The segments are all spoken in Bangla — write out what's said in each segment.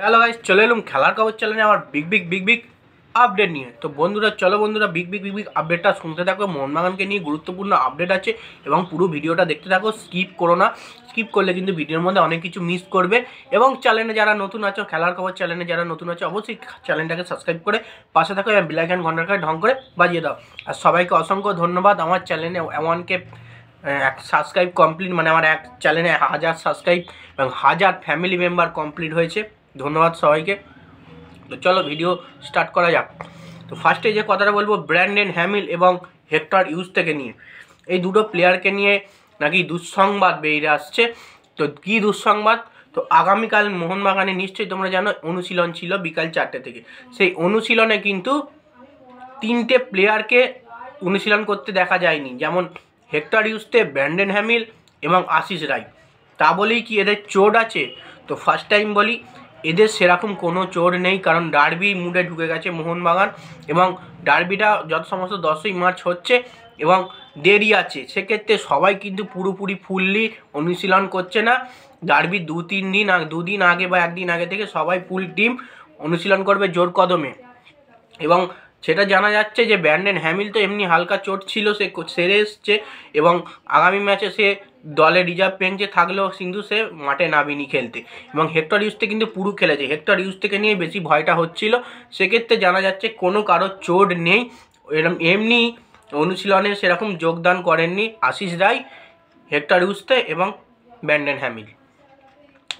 হ্যালো গাইস, চলে এলাম খেলার খবর চ্যানেলে আমার বিগ বিগ আপডেট নিয়ে। তো বন্ধুরা চলো বন্ধুরা বিগ বিগ আপডেটটা শুনতে থাকো। মোহনবাগানকে নিয়ে গুরুত্বপূর্ণ আপডেট আছে এবং পুরো ভিডিওটা দেখতে থাকো, স্কিপ করো না। স্কিপ করলে কিন্তু ভিডিওর মধ্যে অনেক কিছু মিস করবে। এবং চ্যানেলে যারা নতুন আছো, খেলার খবর চ্যানেলে যারা নতুন আছো, অবশ্যই চ্যানেলটাকে সাবস্ক্রাইব করে পাশে থাকো এবং বেল আইকন ঘন্টার ঢং করে বাজিয়ে দাও। আর সবাইকে অসংখ্য ধন্যবাদ। আমার চ্যানেলে 1K সাবস্ক্রাইব কমপ্লিট, মানে আমার এক চ্যানেলে 1000 সাবস্ক্রাইব এবং 1000 ফ্যামিলি মেম্বার কমপ্লিট হয়েছে। ধন্যবাদ সবাইকে। তো চলো ভিডিও স্টার্ট করা যাক। তো ফার্স্টে যে কথাটা বলবো, ব্র্যান্ডন হ্যামিল এবং হেক্টর ইউজ থেকে নিয়ে, এই দুটো প্লেয়ারকে নিয়ে নাকি দুঃসংবাদ বেরিয়ে আসছে। তো কী দুঃসংবাদ? তো আগামীকাল মোহনবাগানে নিশ্চয়ই তোমরা জানো অনুশীলন ছিল বিকাল 4টে থেকে। সেই অনুশীলনে কিন্তু 3টে প্লেয়ারকে অনুশীলন করতে দেখা যায়নি, যেমন হেক্টর ইউজতে, ব্র্যান্ডন হ্যামিল এবং আশিস রায়। তা বলেই কি এদের চোট আছে? তো ফার্স্ট টাইম বলি, এদের সেরকম কোনো চোট নেই, কারণ ডার্বি মুডে ঢুকে গেছে মোহনবাগান এবং ডার্বিটা যত সমস্ত 10ই মার্চ হচ্ছে এবং দেরি আছে। সেক্ষেত্রে সবাই কিন্তু পুরোপুরি ফুললি অনুশীলন করছে না। ডার্বি দুদিন আগে বা একদিন আগে থেকে সবাই ফুল টিম অনুশীলন করবে জোর কদমে। এবং সেটা জানা যাচ্ছে যে ব্র্যান্ডন হ্যামিল তো এমনি হালকা চোট ছিল, সে সেরে এসছে এবং আগামী ম্যাচে সে দলে রিজার্ভ বেঞ্চে থাকলেও কিন্তু সে মাঠে নামেনি খেলতে। এবং হেক্টর ইউজতে কিন্তু পুরো খেলেছে। হেক্টর ইউজ থেকে নিয়ে বেশি ভয়টা হচ্ছিল। সেক্ষেত্রে জানা যাচ্ছে কোনো কারোর চোট নেই। এমনি অনুশীলনে সেরকম যোগদান করেননি আশিস রায়, হেক্টর ইউজতে এবং ব্র্যান্ডন হ্যামিল।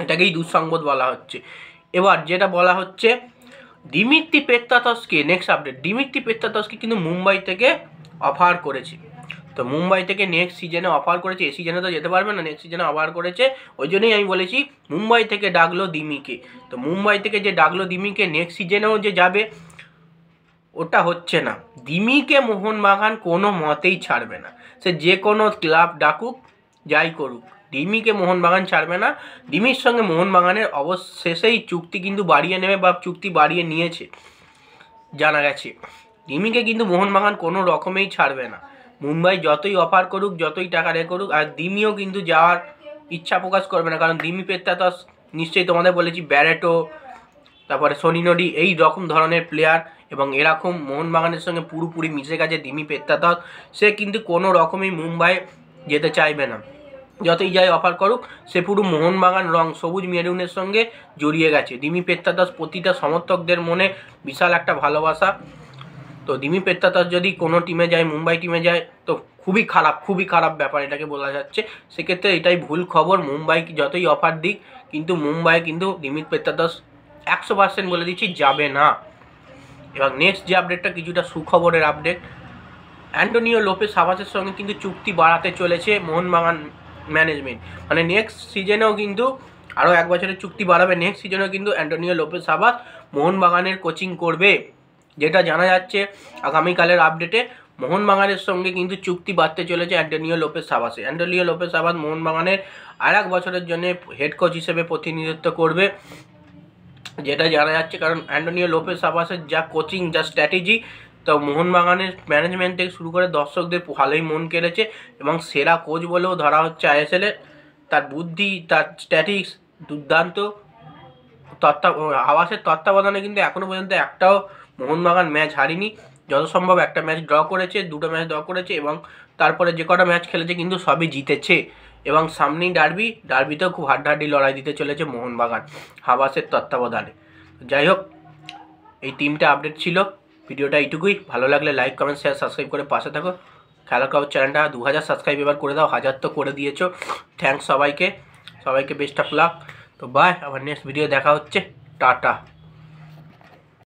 এটাকেই দুঃসংবাদ বলা হচ্ছে। এবার যেটা বলা হচ্ছে, দিমিত্রি পেত্রাতসকে, নেক্সট আপডেট, দিমিত্রি পেত্রাতসকে কিন্তু মুম্বাই থেকে অফার করেছে। তো মুম্বাই থেকে নেক্সট সিজনে অফার করেছে, এই সিজনে তো যেতে পারবে না, নেক্সট সিজনে অফার করেছে। ওই জন্যই আমি বলেছি মুম্বাই থেকে ডাকলো দিমিকে। তো মুম্বাই থেকে যে ডাকলো দিমিকে, নেক্সট সিজনেও যে যাবে ওটা হচ্ছে না। দিমিকে মোহনবাগান কোনো মতেই ছাড়বে না, সে যে কোনো ক্লাব ডাকুক, যাই করুক, দিমিকে মোহনবাগান ছাড়বে না। দিমির সঙ্গে মোহনবাগানের অবশেষেই চুক্তি কিন্তু বাড়িয়ে নেবে বা চুক্তি বাড়িয়ে নিয়েছে জানা গেছে। দিমিকে কিন্তু মোহনবাগান কোনো রকমেই ছাড়বে না। মুম্বাই যতই অফার করুক, যতই টাকা রে করুক, আর দিমিও কিন্তু যাওয়ার ইচ্ছা প্রকাশ করবে না, কারণ দিমি পেত্রাতস নিশ্চয়ই তোমাদের বলেছি ব্যারেটো, তারপরে সোনিনোডি, এই রকম ধরনের প্লেয়ার এবং এরকম মোহনবাগানের সঙ্গে পুরোপুরি মিশে গেছে দিমি পেত্রাতস। সে কিন্তু কোনো রকমই মুম্বাই যেতে চাইবে না। যতই যাই অফার করুক, সে পুরো মোহনবাগান রং সবুজ মেরুনের সঙ্গে জড়িয়ে গেছে। দিমি পেত্রাতস প্রতিটা সমর্থকদের মনে বিশাল একটা ভালোবাসা। তো দিমি পেত্রাতস যদি কোনো টিমে যায়, মুম্বাই টিমে যায়, তো খুবই খারাপ ব্যাপার এটাকে বলা যাচ্ছে। সেক্ষেত্রে এটাই ভুল খবর। মুম্বাই যতই অফার দিক, কিন্তু মুম্বাই কিন্তু দিমি পেত্রাতস 100% বলে দিচ্ছি যাবে না। এবং নেক্সট যে আপডেটটা কিছুটা সুখবরের আপডেট, অ্যান্টোনিও লোপেস সাবাসের সঙ্গে কিন্তু চুক্তি বাড়াতে চলেছে মোহনবাগান ম্যানেজমেন্ট। মানে নেক্সট সিজনেও কিন্তু আরও 1 বছরের চুক্তি বাড়াবে। নেক্সট সিজনেও কিন্তু অ্যান্টোনিও লোপেস সাবাস মোহনবাগানের কোচিং করবে, যেটা জানা যাচ্ছে আগামীকালের আপডেটে। মোহনবাগানের সঙ্গে কিন্তু চুক্তি বাড়তে চলেছে অ্যান্টোনিও লোপেস সাবাসে। অ্যান্টোনিও লোপেস সাবাস মোহনবাগানের আর 1 বছরের জন্য হেড কোচ হিসেবে প্রতিনিধিত্ব করবে, যেটা জানা যাচ্ছে। কারণ অ্যান্টোনিও লোপেস সাবাসের যা কোচিং, যা স্ট্র্যাটেজি, তো মোহনবাগানের ম্যানেজমেন্ট থেকে শুরু করে দর্শকদের ভালোই মন কেড়েছে এবং সেরা কোচ বলেও ধরা হচ্ছে আইএসএলে। তার বুদ্ধি, তার স্ট্যাটিক্স দুর্দান্ত। আবাসের তত্ত্বাবধানে কিন্তু এখনও পর্যন্ত একটাও মোহনবাগান ম্যাচ হারিনি। যত সম্ভব একটা ম্যাচ ড্র করেছে, 2টো ম্যাচ ড্র করেছে এবং তারপরে যে কটা ম্যাচ খেলেছে কিন্তু সবই জিতেছে। এবং সামনেই ডার্বিতেও খুব হাড্ডাহাড্ডি লড়াই দিতে চলেছে মোহনবাগান হাবাসের তত্ত্বাবধানে। যাই হোক, এই 3টে আপডেট ছিল। ভিডিওটা এইটুকুই। ভালো লাগলে লাইক, কমেন্ট, শেয়ার, সাবস্ক্রাইব করে পাশে থাকো। খেলার খবর চ্যানেলটা 2000 সাবস্ক্রাইব এবার করে দাও, 1000 তো করে দিয়েছো। থ্যাঙ্কস সবাইকে বেস্ট অফ লাক। তো বাই, আবার নেক্সট ভিডিও দেখা হচ্ছে। টাটা।